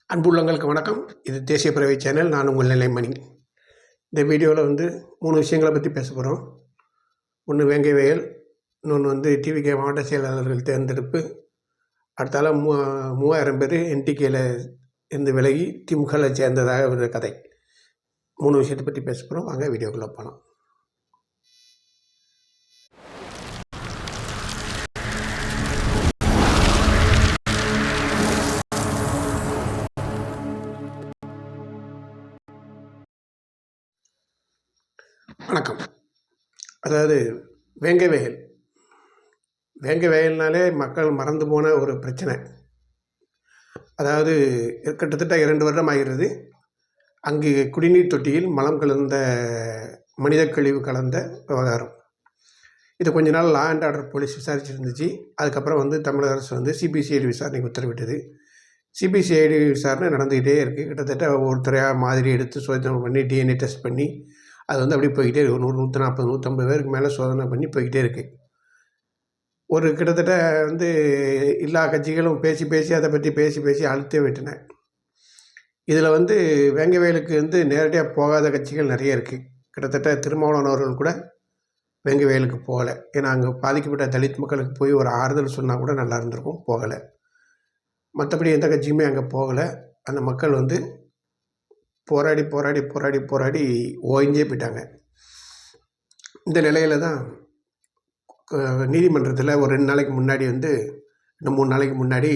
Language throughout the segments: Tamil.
அன்புள்ளங்களுக்கு வணக்கம். இது தேசிய பறவை சேனல். நான் உங்கள் நிலைமணி. இந்த வீடியோவில் 3 விஷயங்களை பற்றி பேச போகிறோம். ஒன்று வேங்கை வயல், இன்னொன்று டிவிகே மாவட்ட செயலாளர்கள் தேர்ந்தெடுப்பு, அடுத்தால 3000 பேர் என்டிகேயில் இருந்து விலகி திமுகவில் சேர்ந்ததாக ஒரு கதை. 3 விஷயத்தை பற்றி பேச போகிறோம். வாங்க வீடியோக்குள்ளே போகலாம். வணக்கம். அதாவது வேங்கை வயல்னாலே மக்கள் மறந்து போன ஒரு பிரச்சனை. அதாவது கிட்டத்தட்ட 2 வருடம் ஆகிறது. அங்கு குடிநீர் தொட்டியில் மலம் கலந்த மனித கழிவு கலந்த விவகாரம். இது கொஞ்ச நாள் லா அண்ட் ஆர்டர் போலீஸ் விசாரிச்சுருந்துச்சு. அதுக்கப்புறம் தமிழக அரசு சிபிசிஐடி விசாரணைக்கு உத்தரவிட்டது. சிபிசிஐடி விசாரணை நடந்துக்கிட்டே இருக்குது. கிட்டத்தட்ட ஒவ்வொருத்தரையாக மாதிரி எடுத்து சோதனை பண்ணி டிஎன்ஏ டெஸ்ட் பண்ணி அது அப்படியே போய்கிட்டே இருக்குது. 100, 140, 150 பேருக்கு மேலே சோதனை பண்ணி போய்கிட்டே இருக்குது. ஒரு கிட்டத்தட்ட எல்லா கட்சிகளும் பேசி அதை பற்றி பேசி அழுத்தே விட்டுனேன். இதில் வேங்கை வயலுக்கு நேரடியாக போகாத கட்சிகள் நிறைய இருக்குது. கிட்டத்தட்ட திருமாவளவன் அவர்கள் கூட வேங்கை வயலுக்கு போகலை. ஏன்னா அங்கே பாதிக்கப்பட்ட தலித் மக்களுக்கு போய் ஒரு ஆறுதல் சொன்னால் கூட நல்லா இருந்திருக்கும், போகலை. மற்றபடி எந்த கட்சியுமே அங்கே போகலை. அந்த மக்கள் போராடி ஓய்ஞ்சே போயிட்டாங்க. இந்த நிலையில் தான் நீதிமன்றத்தில் ஒரு 2 நாளைக்கு முன்னாடி இன்னும் 3 நாளைக்கு முன்னாடி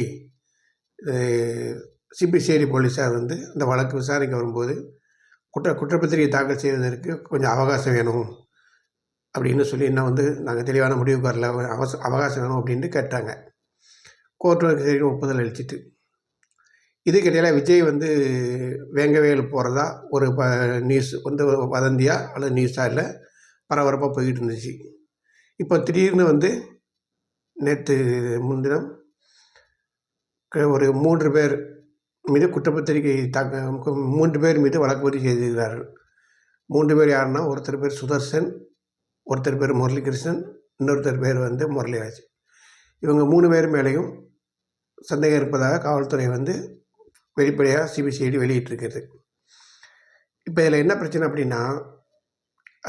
சிபிசிஐடி போலீஸார் இந்த வழக்கு விசாரணைக்கு வரும்போது குற்றப்பத்திரிகை தாக்கல் செய்வதற்கு கொஞ்சம் அவகாசம் வேணும் அப்படின்னு சொல்லி இன்னும் நாங்கள் தெளிவான முடிவுக்கு வரல, அவகாசம் வேணும் அப்படின்ட்டு கேட்டாங்க. கோர்ட்டு சரி ஒப்புதல் அளிச்சிட்டு, இதுக்கிடையில் விஜய் வேங்கை வயல் போகிறதா ஒரு நியூஸ் வதந்தியா அல்லது நியூஸாக இல்லை பரபரப்பாக போய்கிட்டு இருந்துச்சு. இப்போ திடீர்னு நேற்று முன்தினம் ஒரு 3 பேர் மீது குற்றப்பத்திரிகை 3 பேர் மீது வழக்கு பதிவு செய்திருக்கிறார்கள். 3 பேர் யாருன்னா, ஒருத்தர் பேர் சுதர்சன், ஒருத்தர் பேர் முரளிகிருஷ்ணன், இன்னொருத்தர் பேர் முரளிராஜ். இவங்க 3 பேர் மேலேயும் சந்தேகம் இருப்பதாக காவல்துறை வெளிப்படையாக சிபிசிஐடி வெளியிட்டிருக்கிறது. இப்போ இதில் என்ன பிரச்சனை அப்படின்னா,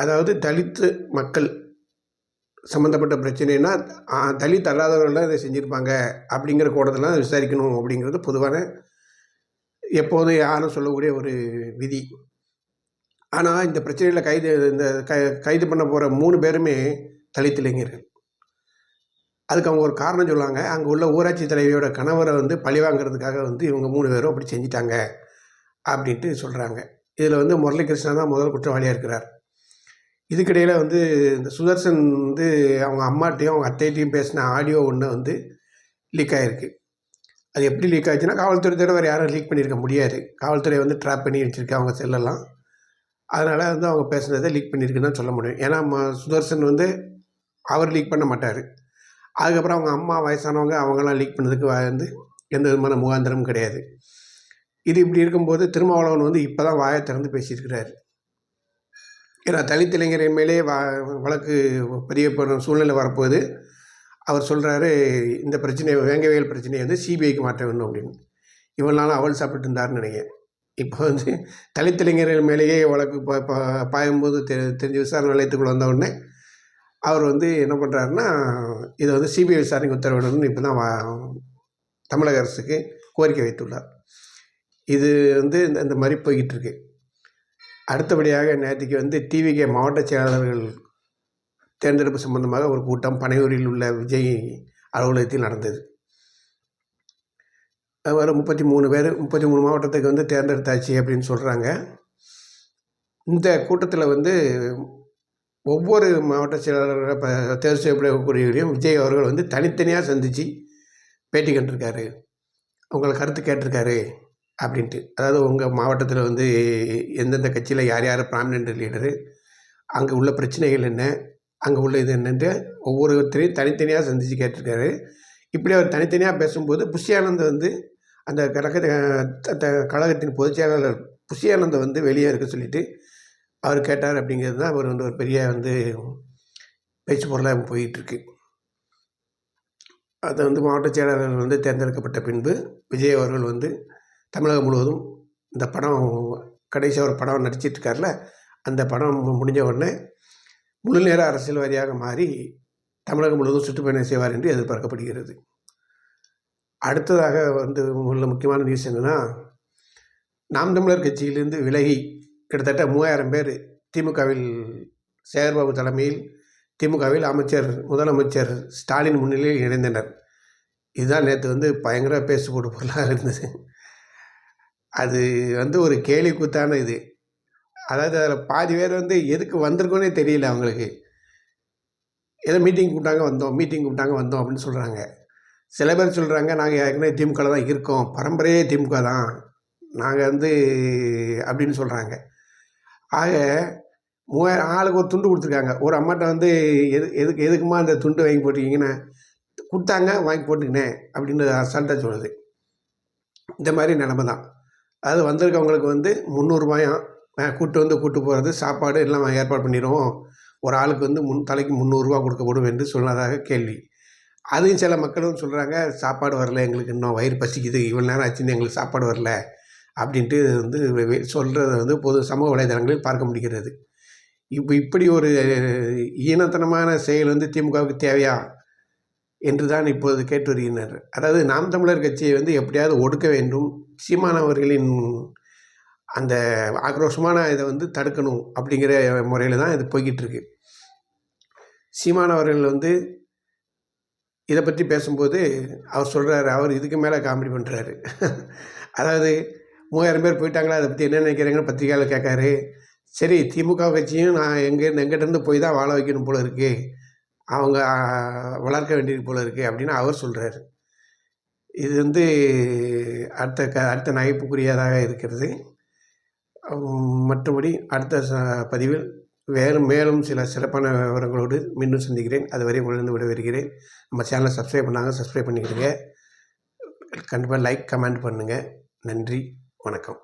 அதாவது தலித்து மக்கள் சம்மந்தப்பட்ட பிரச்சனைனா தலித் அல்லாதவர்கள் இதை செஞ்சுருப்பாங்க அப்படிங்கிற கோணத்தில் விசாரிக்கணும் அப்படிங்கிறது பொதுவான எப்போதும் யாரும் சொல்லக்கூடிய ஒரு விதி. ஆனால் இந்த பிரச்சனையில் கைது பண்ண போகிற 3 பேருமே தலித் இளைஞர்கள். அதுக்கு அவங்க ஒரு காரணம் சொல்லுவாங்க. அங்கே உள்ள ஊராட்சி தலைவியோட கணவரை பழி வாங்கிறதுக்காக இவங்க 3 பேரும் அப்படி செஞ்சிட்டாங்க அப்படின்ட்டு சொல்கிறாங்க. இதில் முரளிகிருஷ்ணன் தான் முதல் குற்றவாளியாக இருக்கிறார். இதுக்கிடையில் இந்த சுதர்சன் அவங்க அம்மாட்டையும் அவங்க அத்தையிட்டையும் பேசின ஆடியோ ஒன்று லீக் ஆகிருக்கு. அது எப்படி லீக் ஆச்சுன்னா, காவல்துறை தவிர வேறு யாரும் லீக் பண்ணியிருக்க முடியாது. காவல்துறை ட்ராப் பண்ணி வச்சுருக்கு அவங்க செல்லலாம். அதனால் அவங்க பேசுனதை லீக் பண்ணியிருக்குன்னு தான் சொல்ல முடியும். ஏன்னா சுதர்சன் அவர் லீக் பண்ண மாட்டார். அதுக்கப்புறம் அவங்க அம்மா வயசானவங்க அவங்களாம் லீக் பண்ணதுக்கு எந்த விதமான முகாந்திரமும் கிடையாது. இது இப்படி இருக்கும்போது திருமாவளவன் இப்போ தான் வாயை திறந்து பேசியிருக்கிறார். ஏன்னா தலித் இளைஞரின் மேலே வழக்கு பதிவு பண்ணுற சூழ்நிலை வரப்போகுது. அவர் சொல்கிறாரு, இந்த பிரச்சனையை வேங்கை வயல் பிரச்சனையை சிபிஐக்கு மாற்ற வேணும் அப்படின்னு. இவ்வளோ நாளும் அவள் சாப்பிட்டு இருந்தாருன்னு நினைக்கிறேன். இப்போ தலித் இளைஞர்கள் மேலேயே வழக்கு பாயும்போது தெரிஞ்ச விசாரணை நிலையத்துக்குள்ள வந்த உடனே அவர் என்ன பண்ணுறாருன்னா, இதை சிபிஐ விசாரணைக்கு உத்தரவிடணும்னு இப்போ தான் தமிழக அரசுக்கு கோரிக்கை வைத்துள்ளார். இது இந்த மாதிரி போய்கிட்டு இருக்கு. அடுத்தபடியாக நேற்றுக்கு டிவிகே மாவட்ட செயலாளர்கள் தேர்ந்தெடுப்பு சம்பந்தமாக ஒரு கூட்டம் பனையூரில் உள்ள விஜய் அலுவலகத்தில் நடந்தது. அது 33 பேர் 33 மாவட்டத்துக்கு தேர்ந்தெடுத்தாச்சு அப்படின்னு சொல்கிறாங்க. இந்த கூட்டத்தில் ஒவ்வொரு மாவட்ட செயலாளர்கள் இப்போ தேர்வு செய்யப்படக்கூடியவரையும் விஜய் அவர்கள் தனித்தனியாக சந்தித்து பேட்டி கண்டிருக்காரு, அவங்களை கருத்து கேட்டிருக்காரு அப்படின்ட்டு. அதாவது உங்கள் மாவட்டத்தில் எந்தெந்த கட்சியில் யார் ப்ராமினென்ட் லீடரு, அங்கே உள்ள பிரச்சனைகள் என்ன, அங்கே உள்ள இது என்னன்ட்டு ஒவ்வொருத்தரையும் தனித்தனியாக சந்தித்து கேட்டிருக்காரு. இப்படி அவர் தனித்தனியாக பேசும்போது புஷியானந்த் அந்த கழகத்தின் பொதுச் செயலாளர் புஷியானந்த் வெளியே இருக்க சொல்லிவிட்டு அவர் கேட்டார். அப்படிங்கிறது தான் அவர் ஒரு பெரிய பேச்சு பொருளாக போயிட்டுருக்கு. அதை மாவட்ட செயலாளர்கள் தேர்ந்தெடுக்கப்பட்ட பின்பு விஜய் அவர்கள் தமிழகம் முழுவதும் இந்த படம் கடைசியாக ஒரு படம் நடிச்சிட்ருக்கார்ல, அந்த படம் முடிஞ்ச உடனே முழு நேர அரசியல்வாதியாக மாறி தமிழகம் முழுவதும் சுற்றுப்பயணம் செய்வார் என்று எதிர்பார்க்கப்படுகிறது. அடுத்ததாக உள்ள முக்கியமான நியூஸ் என்னென்னா, நாம் தமிழர் கட்சியிலிருந்து விலகி கிட்டத்தட்ட 3000 பேர் திமுகவில் சேகர்பாபு தலைமையில் திமுகவில் முதலமைச்சர் ஸ்டாலின் முன்னிலையில் இணைந்தனர். இதுதான் நேற்று பயங்கர பேசுபொருள் பொருளாக இருந்தது. அது ஒரு கேலி கூத்தான இது. அதாவது அதில் பாதி பேர் எதுக்கு வந்திருக்கோன்னே தெரியல அவங்களுக்கு. ஏதோ மீட்டிங் கூப்பிட்டாங்க வந்தோம் அப்படின்னு சொல்கிறாங்க. சில பேர் சொல்கிறாங்க, நாங்கள் ஏற்கனவே திமுகவில் தான் இருக்கோம், பரம்பரையே திமுக தான் நாங்கள் அப்படின்னு சொல்கிறாங்க. ஆக 3000 ஆளுக்கு ஒரு துண்டு கொடுத்துருக்காங்க. ஒரு அம்மாட்ட எதுக்குமா அந்த துண்டு வாங்கி போட்டிருக்கீங்கன்னா, கொடுத்தாங்க வாங்கி போட்டுக்கினேன் அப்படின்னு அசால்ட்டாக சொல்லுது. இந்த மாதிரி நிலமை தான். அதாவது வந்திருக்கவங்களுக்கு 300 ரூபாயாம் கூட்டு போகிறது, சாப்பாடு எல்லாம் ஏற்பாடு பண்ணிடுவோம், ஒரு ஆளுக்கு தலைக்கு 300 ரூபா கொடுக்கப்படும் என்று சொன்னதாக கேள்வி. அதையும் சில மக்களும் சொல்கிறாங்க, சாப்பாடு வரல, எங்களுக்கு இன்னும் வயிறு பசிக்குது, இவ்வளோ நேரம் ஆச்சுன்னு எங்களுக்கு சாப்பாடு வரல அப்படின்ட்டு சொல்கிறத பொது சமூக வலைதளங்களில் பார்க்க முடிகிறது. இப்படி ஒரு ஈனத்தனமான செயல் திமுகவுக்கு தேவையா என்று தான் இப்போது கேட்டு வருகின்றனர். அதாவது நாம் தமிழர் கட்சியை எப்படியாவது ஒடுக்க வேண்டும், சீமான் அவர்களின் அந்த ஆக்ரோஷமான இதை தடுக்கணும் அப்படிங்கிற முறையில் தான் இது போய்கிட்டு இருக்கு. சீமான் அவர்கள் இதை பற்றி பேசும்போது அவர் சொல்கிறாரு, அவர் இதுக்கு மேலே காமெடி பண்ணுறாரு. அதாவது 3000 பேர் போயிட்டாங்களா, அதை பற்றி என்ன நினைக்கிறீங்கன்னு பத்திரிகையாளர் கேட்காரு. சரி, திமுக கட்சியும் நான் எங்கிட்டேருந்து போய் தான் வாழ வைக்கணும் போல இருக்குது, அவங்க வளர்க்க வேண்டியது போல இருக்குது அப்படின்னு அவர் சொல்கிறாரு. இது அடுத்த நகைப்புக்குரியதாக இருக்கிறது. மற்றபடி அடுத்த பதிவில் மேலும் சில சிறப்பான விவரங்களோடு மீண்டும் சந்திக்கிறேன். அதுவரை உங்களிடம் விடைபெறுகிறேன். நம்ம சேனலை சப்ஸ்கிரைப் பண்ணிக்கிடுங்க. கண்டிப்பாக லைக் கமெண்ட் பண்ணுங்கள். நன்றி, வணக்கம்.